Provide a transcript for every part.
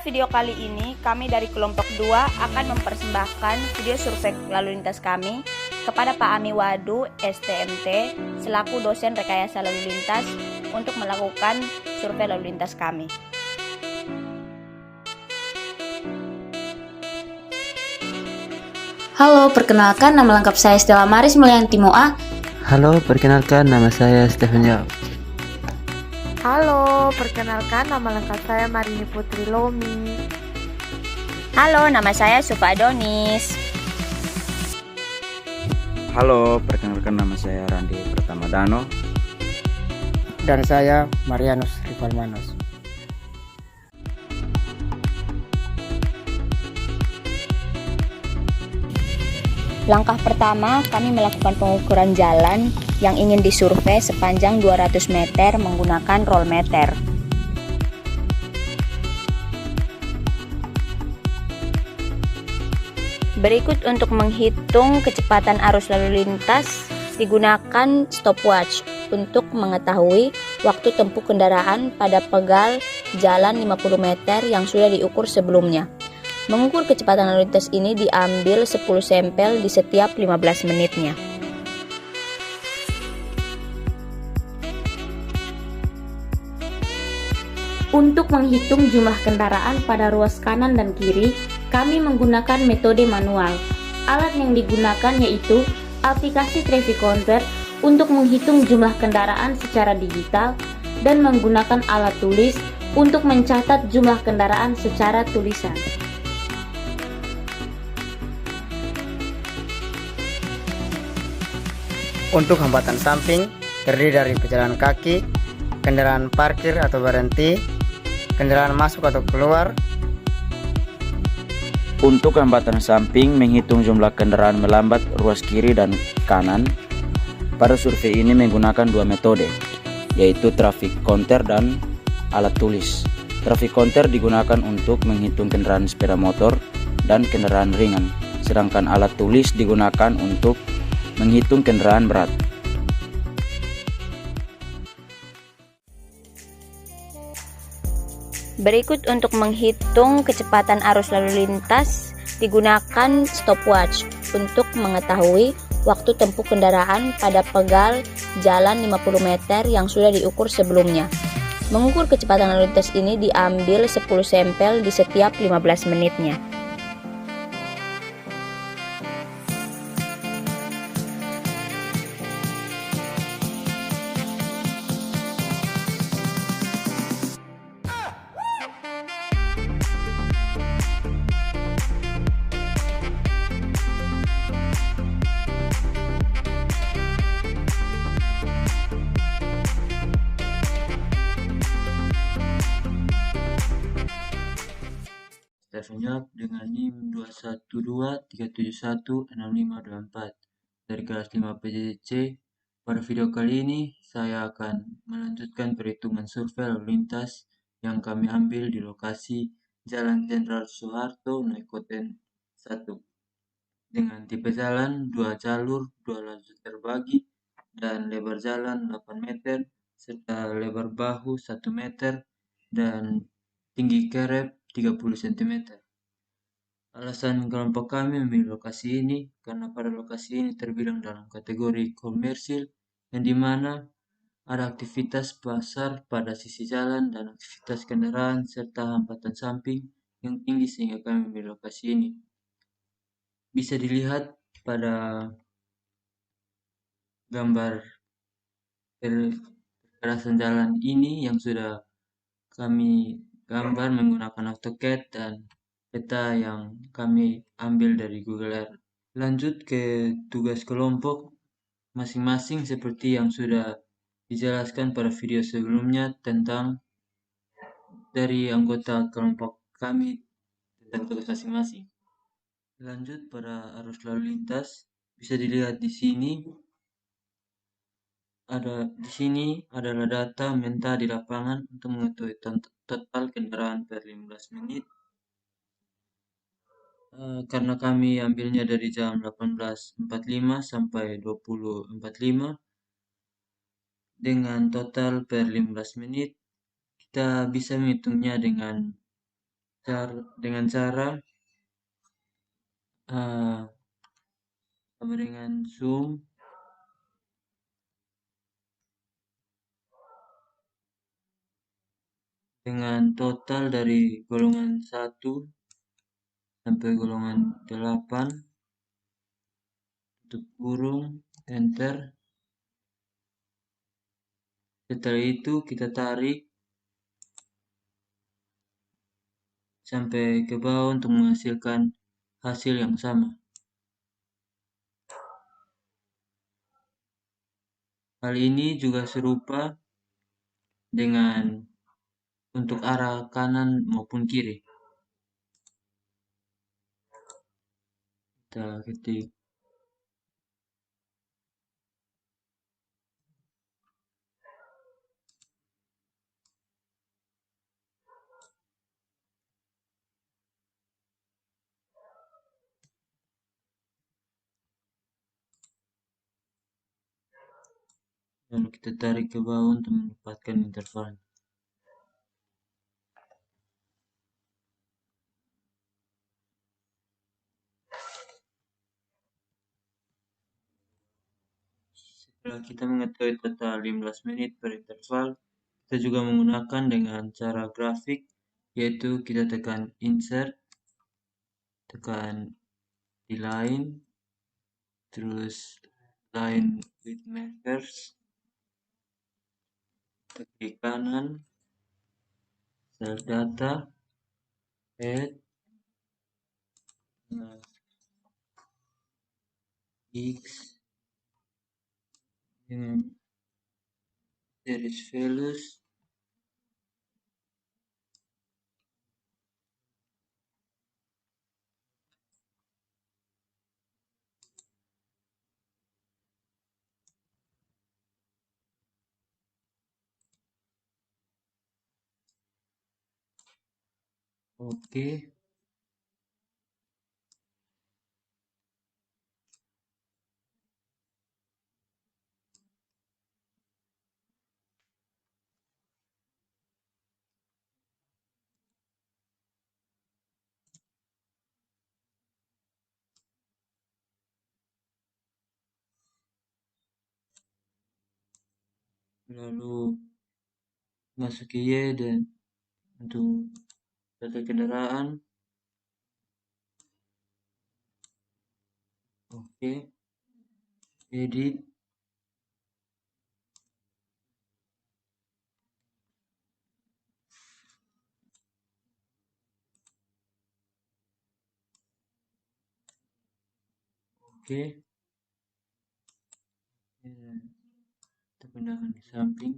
Pada video kali ini, kami dari kelompok 2 akan mempersembahkan video survei lalu lintas kami kepada Pak Ami Wadu, STMT, selaku dosen rekayasa lalu lintas untuk melakukan survei lalu lintas kami. Halo, perkenalkan nama lengkap saya Stella Maris Mulyanti Moa. Halo, perkenalkan nama saya Stephen Yap. Halo, perkenalkan nama lengkap saya Marini Putri Lomi. Halo, nama saya Sufa Adonis. Halo, perkenalkan nama saya Randi Pertamadano. Dan saya Marianus Rivalmanos. Langkah pertama, kami melakukan pengukuran jalan yang ingin disurvei sepanjang 200 meter menggunakan roll meter. Berikut untuk menghitung kecepatan arus lalu lintas digunakan stopwatch untuk mengetahui waktu tempuh kendaraan pada pegal jalan 50 meter yang sudah diukur sebelumnya. Mengukur kecepatan lalu lintas ini diambil 10 sampel di setiap 15 menitnya. Untuk menghitung jumlah kendaraan pada ruas kanan dan kiri, kami menggunakan metode manual. Alat yang digunakan yaitu aplikasi Traffic Counter untuk menghitung jumlah kendaraan secara digital dan menggunakan alat tulis untuk mencatat jumlah kendaraan secara tulisan. Untuk hambatan samping terdiri dari pejalan kaki, kendaraan parkir atau berhenti, kendaraan masuk atau keluar. Untuk hambatan samping, menghitung jumlah kendaraan melambat ruas kiri dan kanan. Pada survei ini menggunakan dua metode, yaitu traffic counter dan alat tulis. Traffic counter digunakan untuk menghitung kendaraan sepeda motor dan kendaraan ringan, sedangkan alat tulis digunakan untuk menghitung kendaraan berat. Berikut untuk menghitung kecepatan arus lalu lintas digunakan stopwatch untuk mengetahui waktu tempuh kendaraan pada pegal jalan 50 meter yang sudah diukur sebelumnya. Mengukur kecepatan lalu lintas ini diambil 10 sampel di setiap 15 menitnya. Stephen dengan NIM 21237165524 dari kelas 5 PJJ. Pada video kali ini saya akan melanjutkan perhitungan survei lalu lintas yang kami ambil di lokasi Jalan Jenderal Soeharto Naikoten 1 dengan tipe jalan 2 jalur 2 lajur terbagi dan lebar jalan 8 meter serta lebar bahu 1 meter dan tinggi kerep 30 cm. Alasan kelompok kami memilih lokasi ini karena pada lokasi ini terbilang dalam kategori komersil yang dimana ada aktivitas pasar pada sisi jalan dan aktivitas kendaraan serta hambatan samping yang tinggi sehingga kami memilih lokasi ini. Bisa dilihat pada gambar perkerasan jalan ini yang sudah kami gambar menggunakan AutoCAD dan peta yang kami ambil dari Google Earth. Lanjut ke tugas kelompok masing-masing seperti yang sudah dijelaskan pada video sebelumnya tentang dari anggota kelompok kami tentang tugas masing-masing. Lanjut pada arus lalu lintas, bisa dilihat di sini. Di sini adalah data mentah di lapangan untuk mengetahui total kendaraan per 15 menit. Karena kami ambilnya dari jam 18.45 sampai 20.45 dengan total per 15 menit, kita bisa menghitungnya dengan dengan cara sama dengan zoom dengan total dari golongan 1 sampai golongan 8, tutup kurung, enter. Setelah itu kita tarik sampai ke bawah untuk menghasilkan hasil yang sama. Hal ini juga serupa dengan untuk arah kanan maupun kiri. Kita ketik lalu kita tarik ke bawah untuk mendapatkan interval. Setelah kita mengetahui total 15 menit per interval, kita juga menggunakan dengan cara grafik, yaitu kita tekan insert, tekan di line, terus line with markers, kita klik kanan, select data, add, x dengan series values, oke. Lalu masuk ke Y dan untuk data kendaraan, oke, edit, oke, kita pindahkan di samping.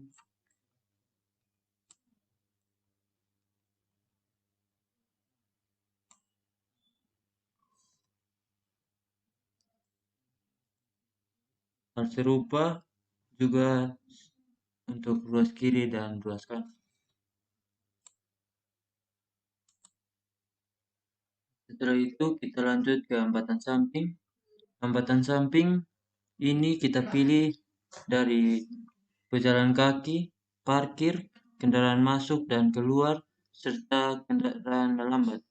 Hal serupa juga untuk ruas kiri dan ruas kanan. Setelah itu kita lanjut ke hambatan samping. Hambatan samping ini kita pilih dari pejalan kaki, parkir, kendaraan masuk dan keluar, serta kendaraan melambat.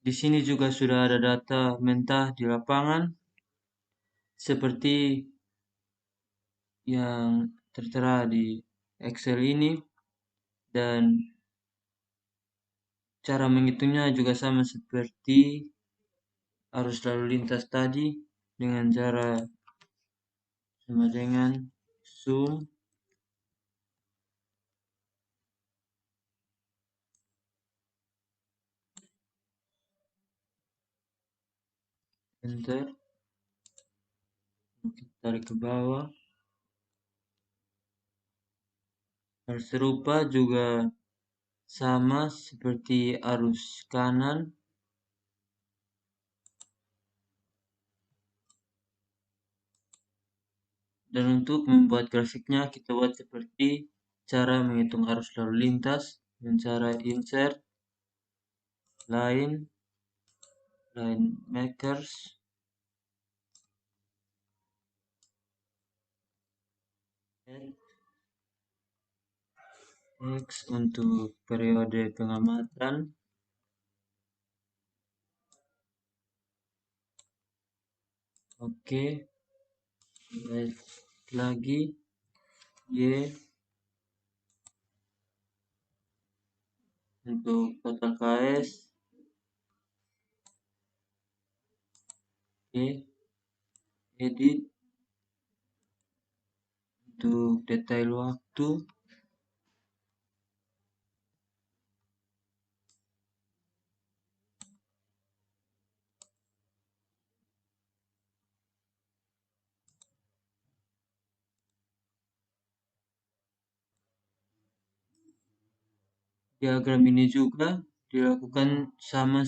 Di sini juga sudah ada data mentah di lapangan, seperti yang tertera di Excel ini, dan cara menghitungnya juga sama seperti arus lalu lintas tadi, dengan cara sama dengan zoom, enter, kita tarik ke bawah. Hal serupa juga sama seperti arus kanan. Dan untuk membuat grafiknya kita buat seperti cara menghitung arus lalu lintas dengan cara insert, line makers, X untuk periode pengamatan, Oke, baik lagi Y untuk total KS. Oke, edit untuk detail waktu. Diagram ini juga dilakukan sama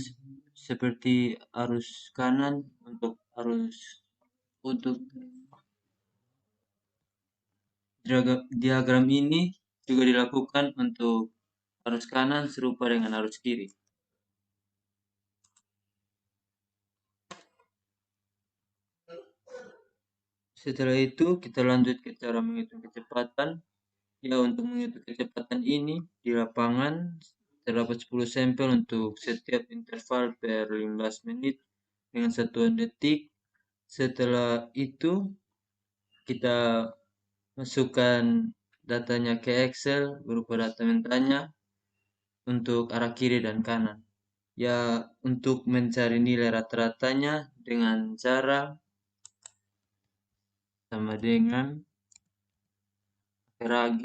seperti arus kanan untuk diagram ini juga dilakukan untuk arus kanan serupa dengan arus kiri. Setelah itu kita lanjut ke cara menghitung kecepatan. Ya, untuk menghitung kecepatan ini di lapangan terdapat 10 sampel untuk setiap interval per 15 menit dengan satuan detik. Setelah itu kita masukkan datanya ke Excel berupa data mentahnya untuk arah kiri dan kanan. Ya, untuk mencari nilai rata-ratanya dengan cara sama dengan RAG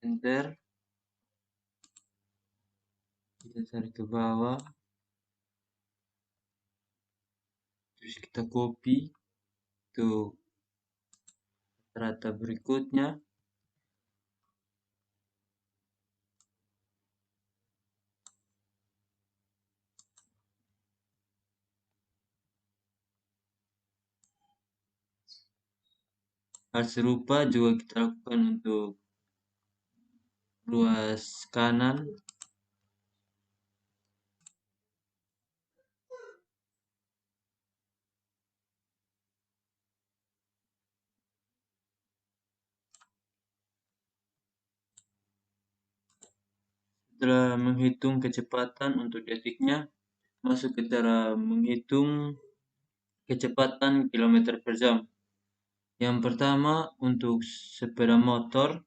enter, kita cari ke bawah, terus kita copy ke rata berikutnya. Hal serupa juga kita lakukan untuk ruas kanan. Setelah menghitung kecepatan untuk detiknya, masuk ke cara menghitung kecepatan kilometer per jam. Yang pertama untuk sepeda motor,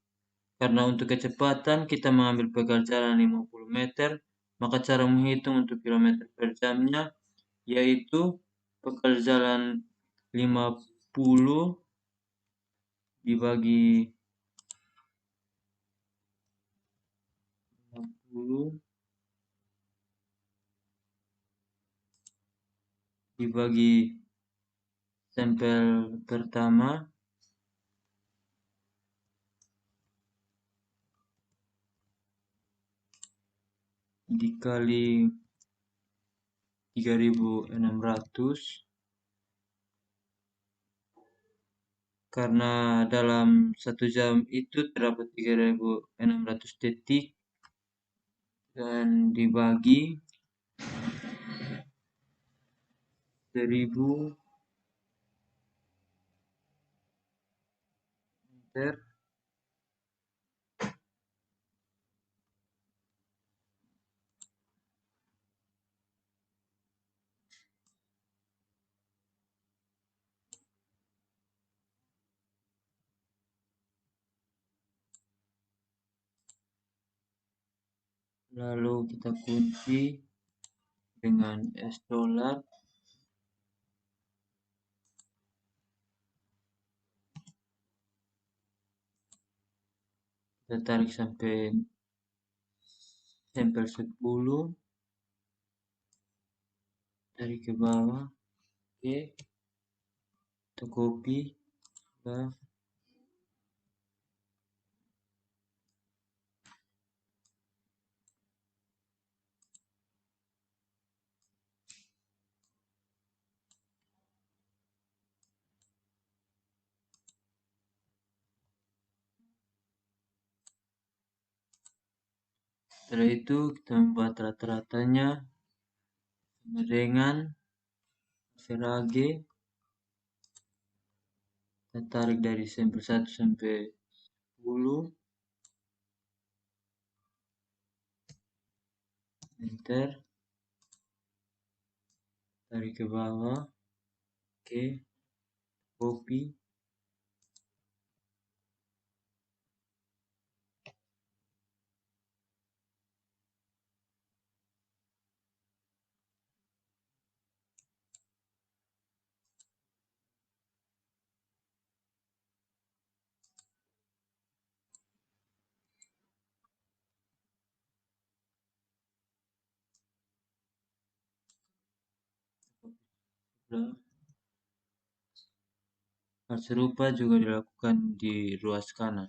karena untuk kecepatan kita mengambil pangkal jalan 50 meter, maka cara menghitung untuk kilometer per jamnya yaitu pangkal jalan 50 dibagi 50 dibagi sampel pertama dikali 3600, karena dalam 1 jam itu terdapat 3600 detik, dan dibagi 1000 meter. Lalu kita kunci dengan $. Kita tarik sampai sampel 10, tarik ke bawah. Oke, kita copy. Nah, setelah itu kita membuat rata-ratanya sama dengan average, kita tarik dari sampel 1 sampai 10, enter, tarik ke bawah, oke, copy, Nah, hal serupa juga dilakukan di ruas kanan.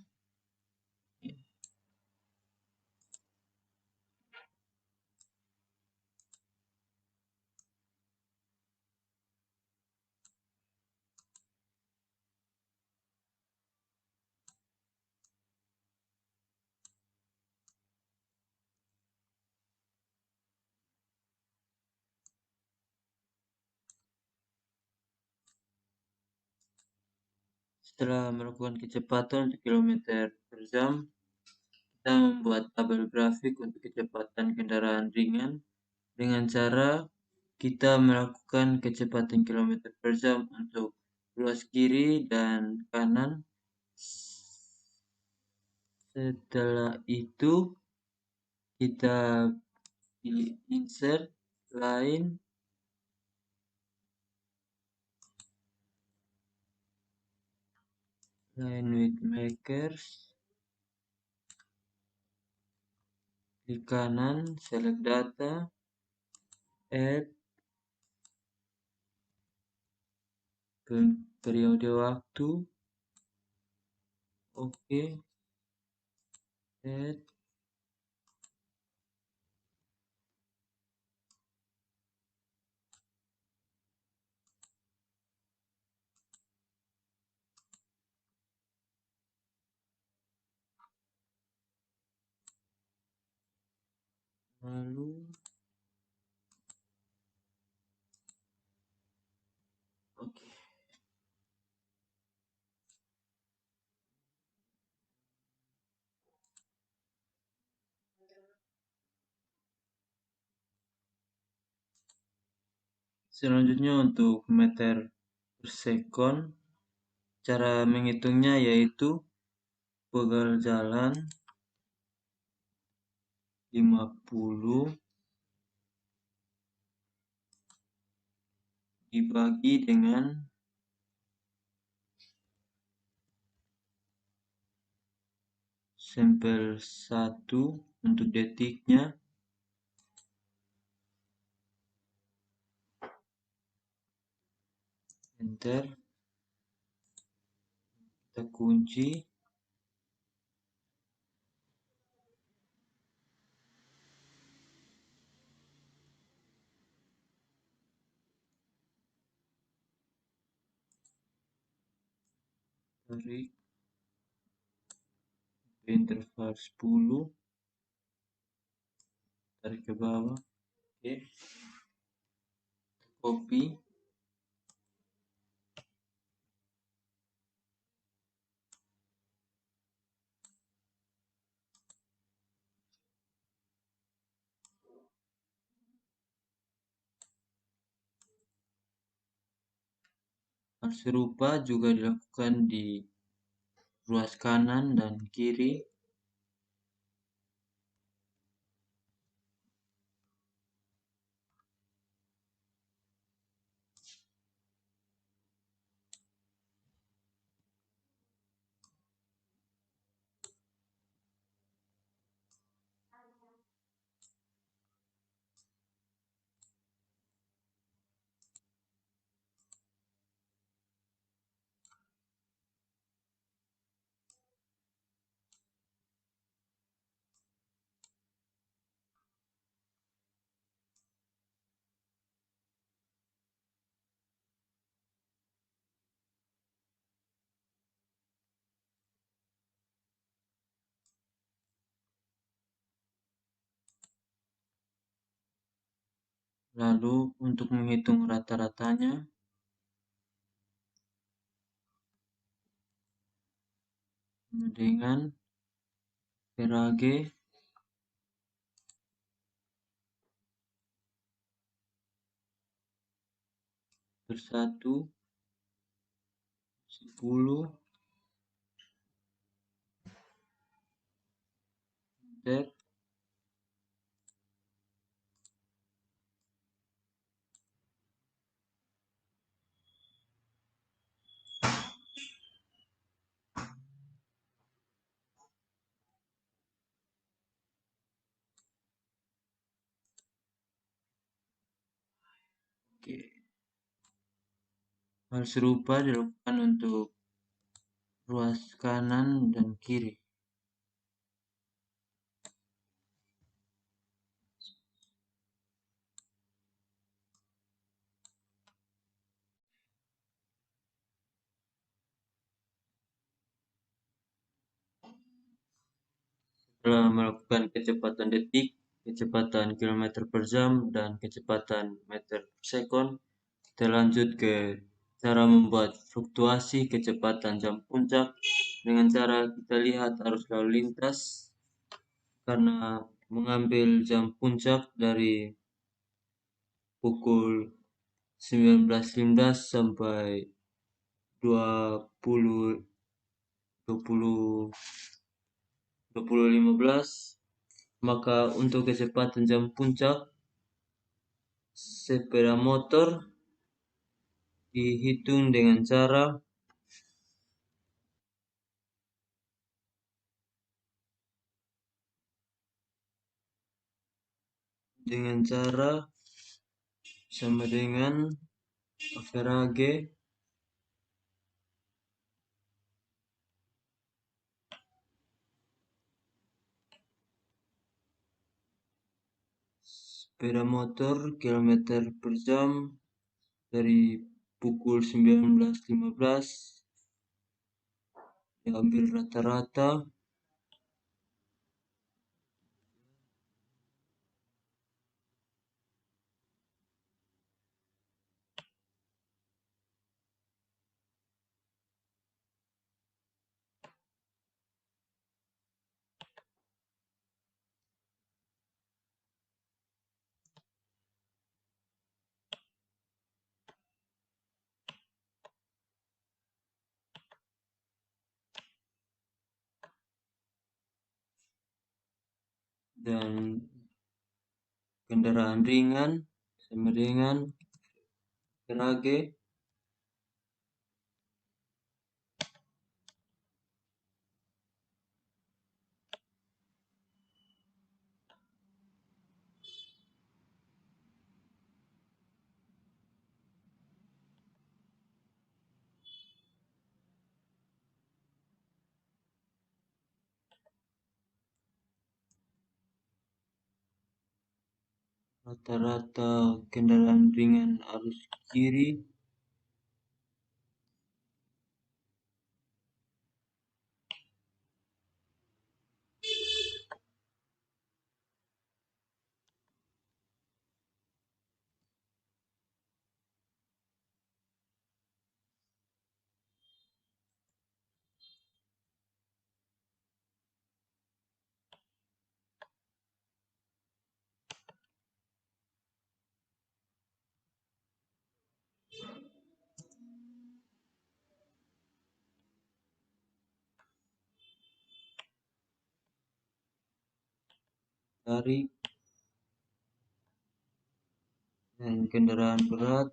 Setelah melakukan kecepatan untuk kilometer per jam, kita membuat tabel grafik untuk kecepatan kendaraan ringan dengan cara kita melakukan kecepatan kilometer per jam untuk ruas kiri dan kanan. Setelah itu kita pilih insert line, width makers, klik kanan, select data, add periode waktu, oke, add, lalu oke. Selanjutnya untuk meter per second, cara menghitungnya yaitu pegal jalan 50 dibagi dengan sampel 1 untuk detiknya, enter, kita kunci, tarik ke interval 10, tarik ke bawah, oke, copy, hal serupa juga dilakukan di ruas kanan dan kiri. Lalu untuk menghitung rata-ratanya, sama dengan VRAG per 1 10 meter Oke. Hal serupa dilakukan untuk ruas kanan dan kiri. Setelah melakukan kecepatan detik, kecepatan kilometer per jam, dan kecepatan meter per sekon, kita lanjut ke cara membuat fluktuasi kecepatan jam puncak dengan cara kita lihat arus lalu lintas karena mengambil jam puncak dari pukul 19.15 sampai 20 20 20.15, maka untuk kecepatan jam puncak sepeda motor dihitung dengan cara sama dengan VRAG sepeda motor kilometer per jam dari pukul 19.15 diambil rata-rata dan kendaraan ringan sama dengan VRAG rata-rata kendaraan ringan arus kiri tarik dan kendaraan berat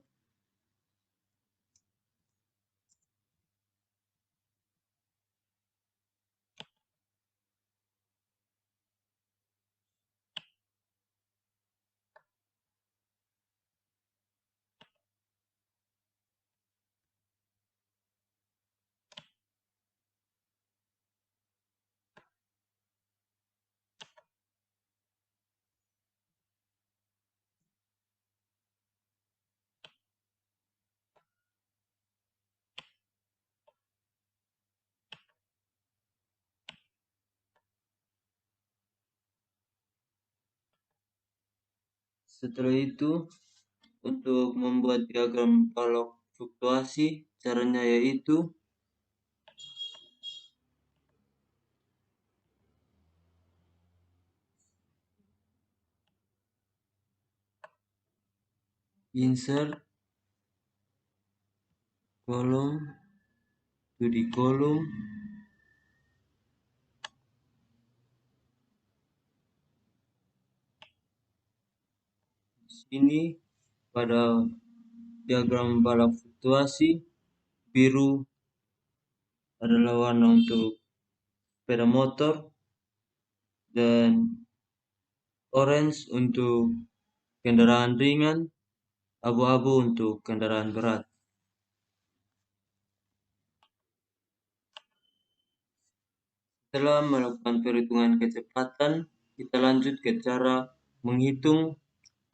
Setelah itu, untuk membuat diagram balok fluktuasi, caranya yaitu insert kolom, studi kolom, sini pada diagram balok fluktuasi, biru adalah warna untuk sepeda motor dan orange untuk kendaraan ringan, abu-abu untuk kendaraan berat. Setelah melakukan perhitungan kecepatan, kita lanjut ke cara menghitung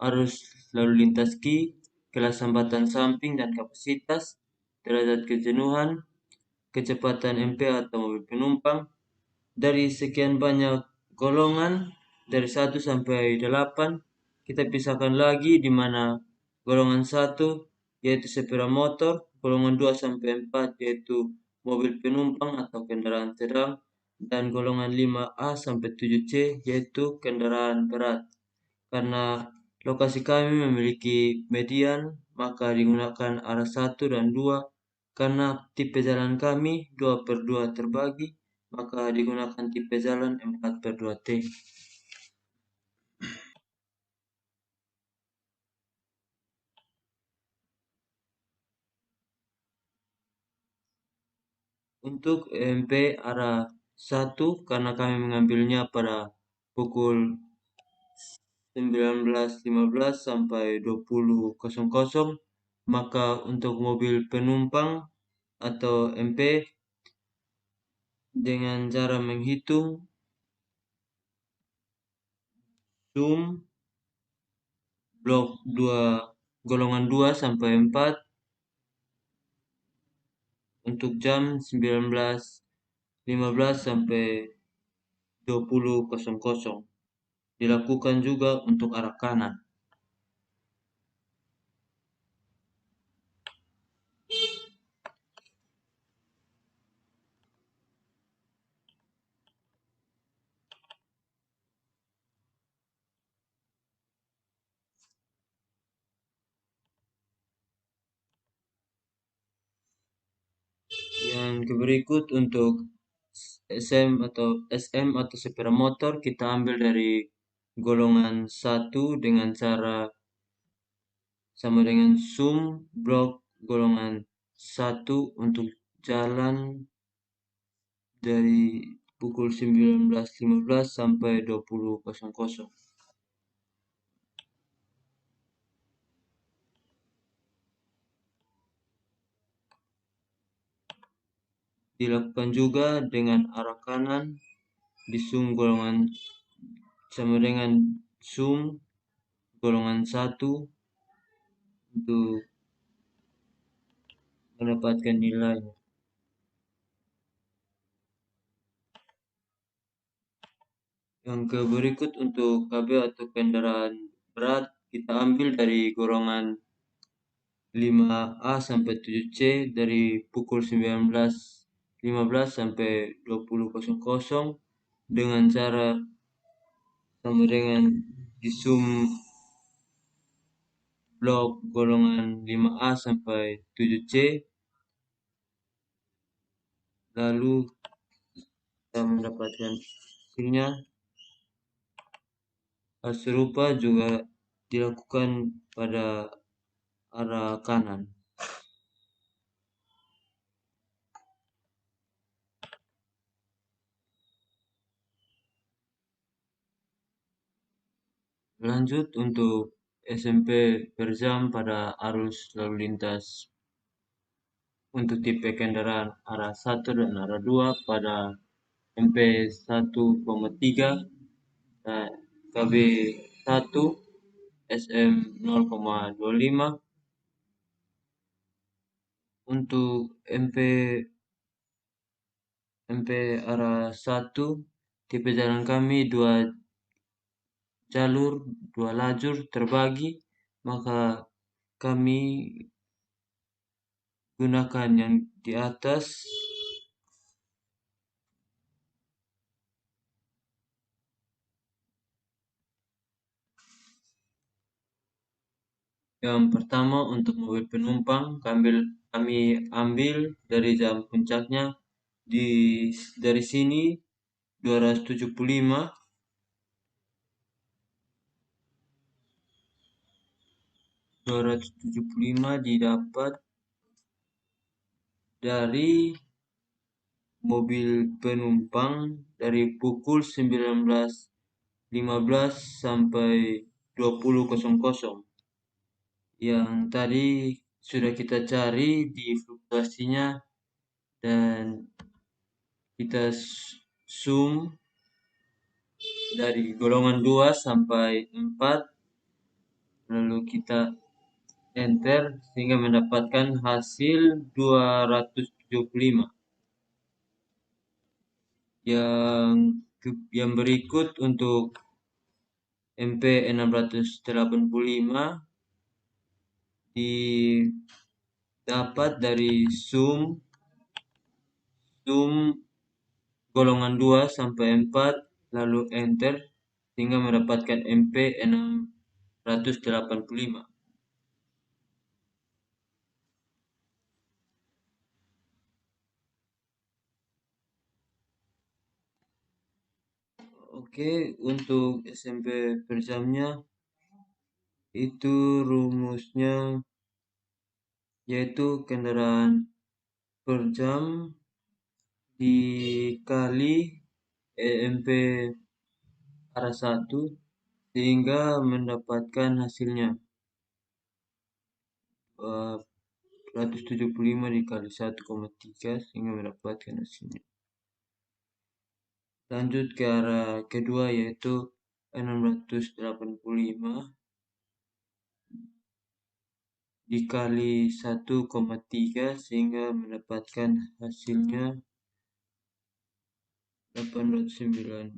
arus lalu lintas Ki, kelas hambatan samping dan kapasitas, derajat kejenuhan, kecepatan MP atau mobil penumpang. Dari sekian banyak golongan, dari 1 sampai 8, kita pisahkan lagi di mana golongan 1 yaitu sepeda motor, golongan 2 sampai 4 yaitu mobil penumpang atau kendaraan sedang, dan golongan 5A sampai 7C yaitu kendaraan berat. Karena lokasi kami memiliki median, maka digunakan arah 1 dan 2. Karena tipe jalan kami 2/2 terbagi, maka digunakan tipe jalan 4/2T. Untuk MP arah 1, karena kami mengambilnya pada pukul 19.15 sampai 20.00, maka untuk mobil penumpang atau MP dengan cara menghitung zoom blok 2 golongan 2 sampai 4 untuk jam 19.15 sampai 20.00. Dilakukan juga untuk arah kanan. Yang berikut untuk SM atau sepeda motor, kita ambil dari golongan 1 dengan cara sama dengan zoom blok golongan 1 untuk jalan dari pukul 19.15 sampai 20.00. Dilakukan juga dengan arah kanan di zoom golongan sama dengan zoom golongan 1 untuk mendapatkan nilai. Yang berikut untuk KB atau kendaraan berat, kita ambil dari golongan 5A sampai 7C dari pukul 19.15 sampai 20.00 dengan cara sama dengan di zoom blok golongan 5A sampai 7C, lalu kita mendapatkan hasilnya. Hal serupa juga dilakukan pada arah kanan. Lanjut untuk SMP per jam pada arus lalu lintas untuk tipe kendaraan arah 1 dan arah 2 pada MP 1,3 dan KB 1 SM 0,25. Untuk MP arah 1 tipe jalan kami 2 jalur, 2 lajur terbagi, maka kami gunakan yang di atas Yang pertama untuk mobil penumpang kami ambil dari jam puncaknya dari sini 275 didapat dari mobil penumpang dari pukul 19.15 sampai 20.00 yang tadi sudah kita cari di fluktuasinya dan kita zoom dari golongan 2 sampai 4 lalu kita enter sehingga mendapatkan hasil 275. Yang berikut untuk MP685 didapat dari zoom golongan 2 sampai 4 lalu enter sehingga mendapatkan MP685. Oke, untuk SMP per jamnya itu rumusnya yaitu kendaraan per jam dikali EMP arah 1 sehingga mendapatkan hasilnya 175 dikali 1,3 sehingga mendapatkan hasilnya. Lanjut ke arah kedua yaitu 685 dikali 1,3 sehingga mendapatkan hasilnya 890.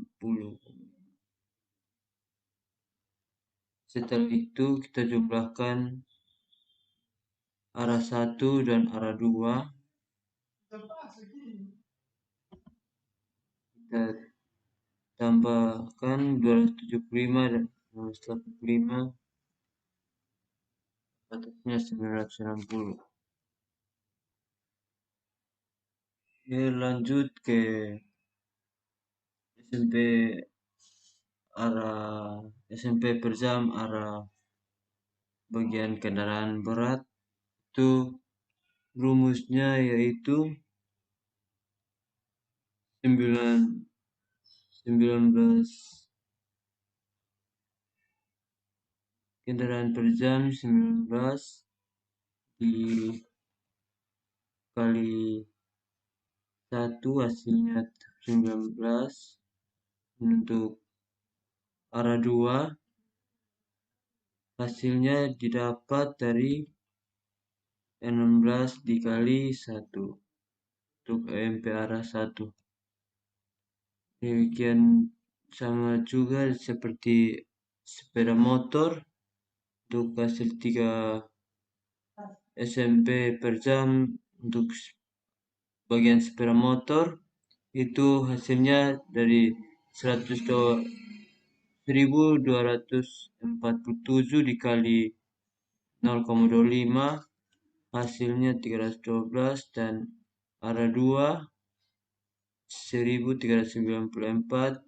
Setelah itu kita jumlahkan arah 1 dan arah 2. Kita tambahkan 275 dan 285, atasnya 960. Oke, lanjut ke SMP per jam arah bagian kendaraan berat itu rumusnya yaitu 19 kendaraan per jam 19 dikali 1 hasilnya 19. Untuk arah 2 hasilnya didapat dari 16 dikali 1 untuk EMP arah 1. Demikian sama juga seperti sepeda motor untuk hasil 3 SMP per jam untuk bagian sepeda motor itu hasilnya dari 1247 dikali 0,25 hasilnya 312 dan arah 2 1394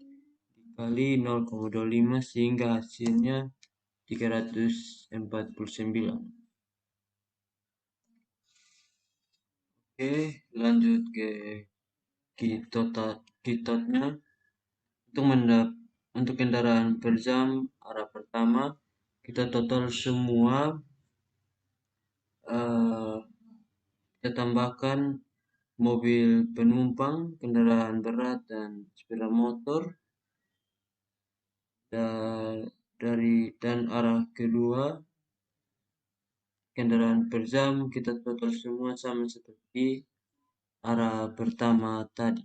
dikali 0,25 sehingga hasilnya 349. Oke, lanjut ke kitotnya. Untuk kendaraan per jam arah pertama kita total semua kita tambahkan mobil penumpang, kendaraan berat dan sepeda motor dan arah kedua kendaraan per jam kita total semua sama seperti arah pertama tadi.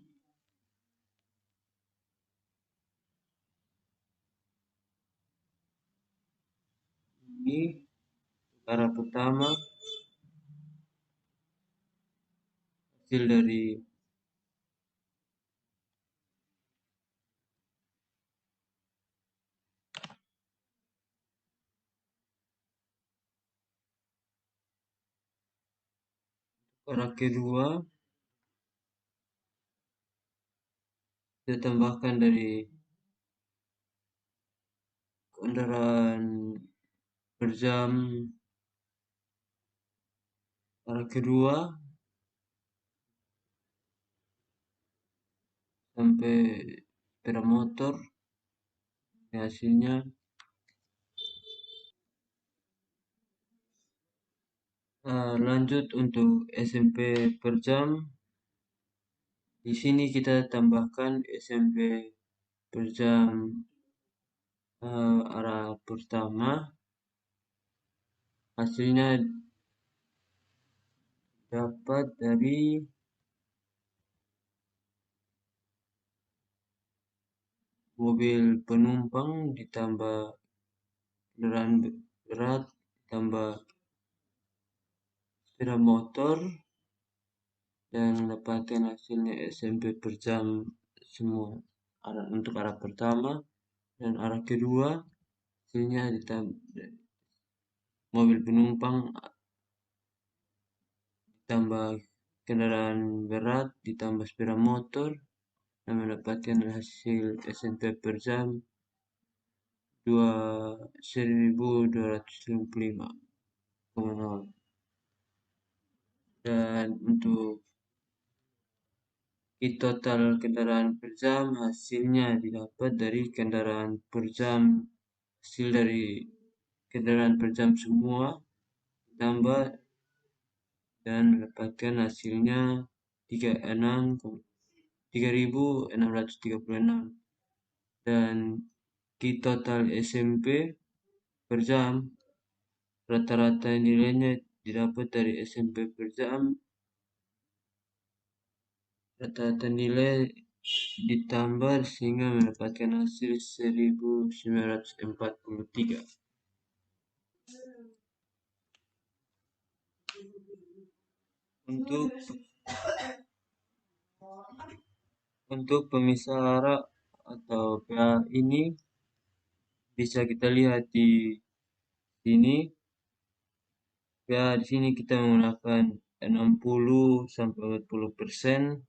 Ini arah pertama hasil dari arah kedua kita tambahkan dari kendaraan per jam arah kedua sampai sepeda motor. Hasilnya lanjut untuk SMP per jam. Di sini kita tambahkan SMP per jam arah pertama. Hasilnya dapat dari mobil penumpang ditambah kendaraan berat ditambah sepeda motor dan mendapatkan hasilnya SMP per jam semua untuk arah pertama, dan arah kedua hasilnya ditambah mobil penumpang ditambah kendaraan berat ditambah sepeda motor dan mendapatkan hasil SMP per jam 1255,0. Dan untuk total kendaraan per jam hasilnya didapat dari kendaraan per jam, hasil dari kendaraan per jam semua ditambah dan mendapatkan hasilnya 3.636, dan total SMP per jam rata-rata nilainya didapat dari SMP per jam, rata-rata nilai ditambah sehingga mendapatkan hasil 1943. Untuk pemisah arah atau PA ini bisa kita lihat di sini. Ya, di sini kita menggunakan 60-40%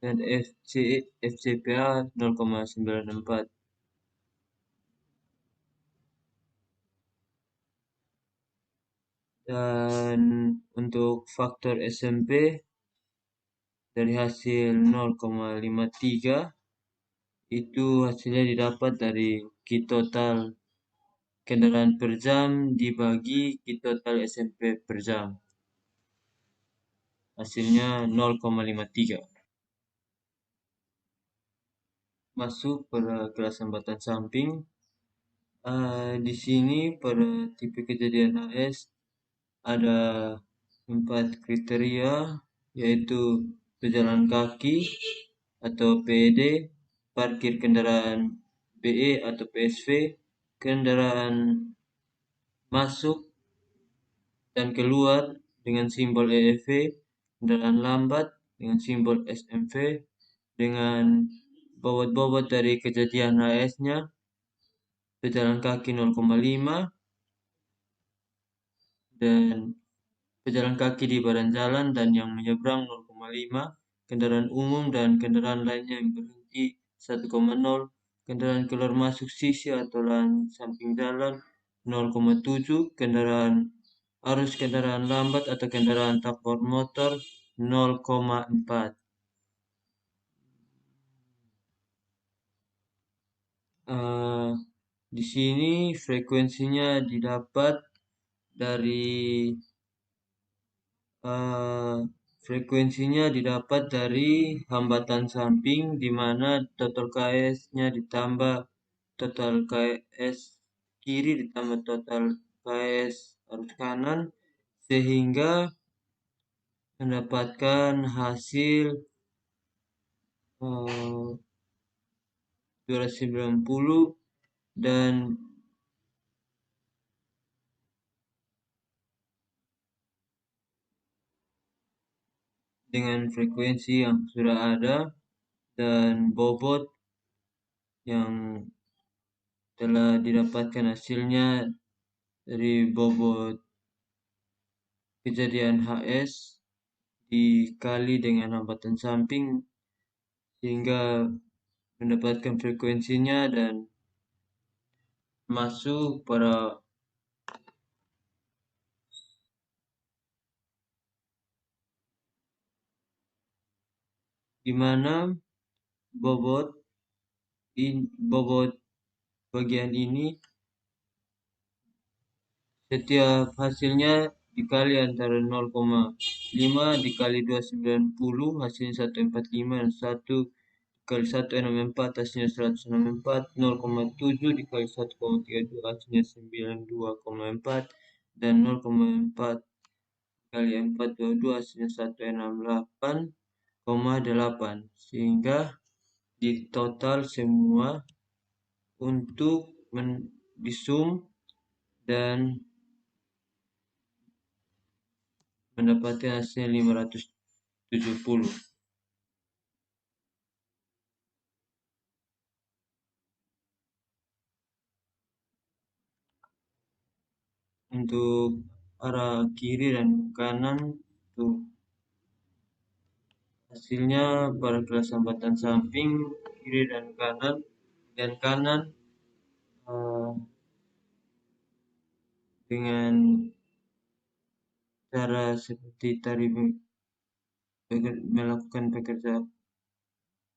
dan FCPA 0,94. Dan untuk faktor SMP dari hasil 0,53 itu hasilnya didapat dari total kendaraan per jam dibagi total SMP per jam. Hasilnya 0,53. Masuk pada kelas hambatan samping. Di sini pada tipe kejadian AS ada 4 kriteria, yaitu pejalan kaki atau PED, parkir kendaraan BE atau PSV, kendaraan masuk dan keluar dengan simbol EFV, kendaraan lambat dengan simbol SMV, dengan bobot dari kejadian AS-nya, pejalan kaki 0,5, dan pejalan kaki di badan jalan dan yang menyeberang 0,5, kendaraan umum dan kendaraan lainnya yang berhenti 1,0, kendaraan keluar masuk sisi atau lahan samping jalan 0,7, arus kendaraan lambat atau kendaraan takbor motor 0,4. Di sini frekuensinya didapat dari hambatan samping, di mana total KS-nya ditambah total KS kiri ditambah total KS arus kanan, sehingga mendapatkan hasil 290, dan dengan frekuensi yang sudah ada dan bobot yang telah didapatkan hasilnya dari bobot kejadian HS dikali dengan hambatan samping sehingga mendapatkan frekuensinya dan masuk pada di mana bobot bagian ini setiap hasilnya dikali antara 0,5 dikali 290 hasilnya 145 dan 1 dikali 164 hasilnya 164, 0,7 dikali 1,32 hasilnya 92,4 dan 0,4 kali 422 hasilnya 168,8 sehingga di total semua untuk disum dan mendapatkan hasilnya 570. Untuk arah kiri dan kanan untuk hasilnya pada kelas hambatan samping kiri dan kanan dengan cara seperti tadi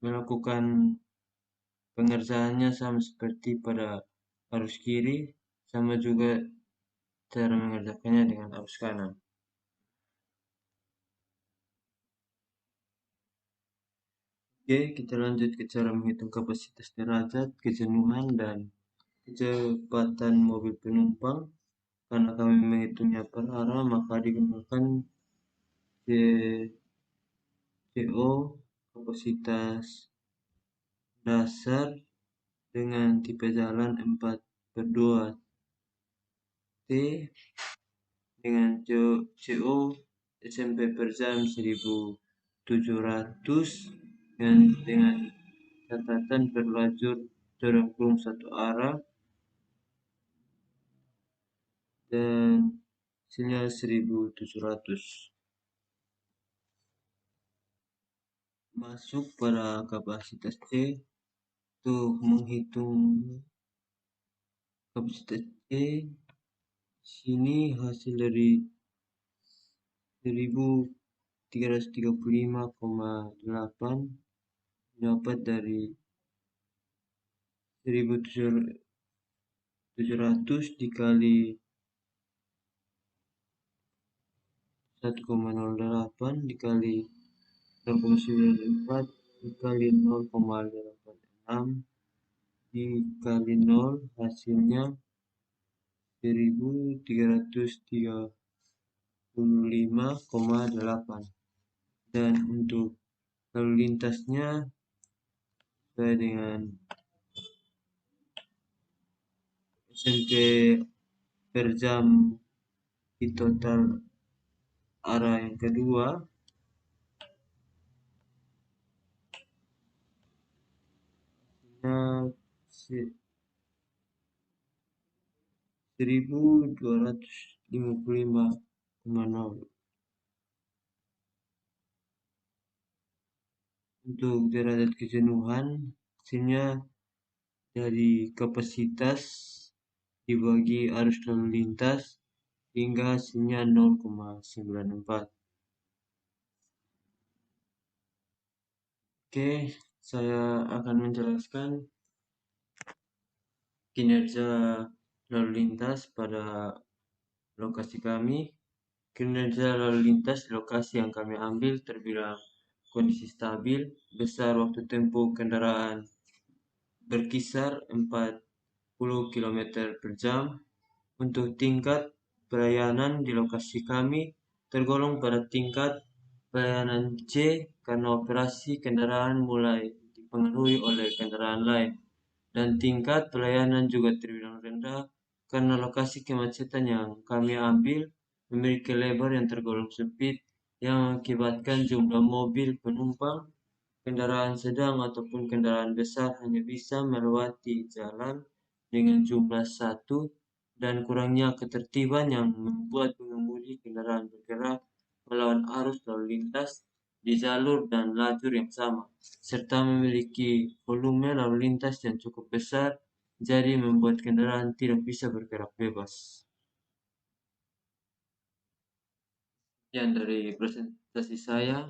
melakukan pengerjaannya sama seperti pada arus kiri, sama juga cara mengerjakannya dengan arus kanan. Oke, kita lanjut ke cara menghitung kapasitas derajat, kejenuhan, dan kecepatan mobil penumpang. Karena kami menghitungnya per arah, maka digunakan CO, kapasitas dasar dengan tipe jalan 4/2 T dengan CO SMP per jam 1700 dengan catatan berlajur dorong kurung satu arah dan hasilnya 1700. Masuk pada kapasitas C untuk menghitung kapasitas C. Sini hasil dari 1335,8 dapat dari 1700 dikali 1,08 dikali 0,94 dikali 0,86 dikali 0 hasilnya 1335,8 dan untuk lalu lintasnya sesuai dengan SMP per jam di total arah yang kedua hasilnya 1255,0. Untuk derajat kejenuhan hasilnya dari kapasitas dibagi arus lalu lintas hingga hasilnya 0,94. Oke, saya akan menjelaskan kinerja lalu lintas pada lokasi kami. Kinerja lalu lintas di lokasi yang kami ambil terbilang kondisi stabil, besar waktu tempuh kendaraan berkisar 40 km per jam. Untuk tingkat pelayanan di lokasi kami tergolong pada tingkat pelayanan C karena operasi kendaraan mulai dipengaruhi oleh kendaraan lain. Dan tingkat pelayanan juga terbilang rendah karena lokasi kemacetan yang kami ambil memiliki lebar yang tergolong sempit yang mengakibatkan jumlah mobil penumpang, kendaraan sedang ataupun kendaraan besar hanya bisa melewati jalan dengan jumlah 1 dan kurangnya ketertiban yang membuat pengemudi kendaraan bergerak melawan arus lalu lintas di jalur dan lajur yang sama, serta memiliki volume lalu lintas yang cukup besar, jadi membuat kendaraan tidak bisa bergerak bebas. Sekian dari presentasi saya.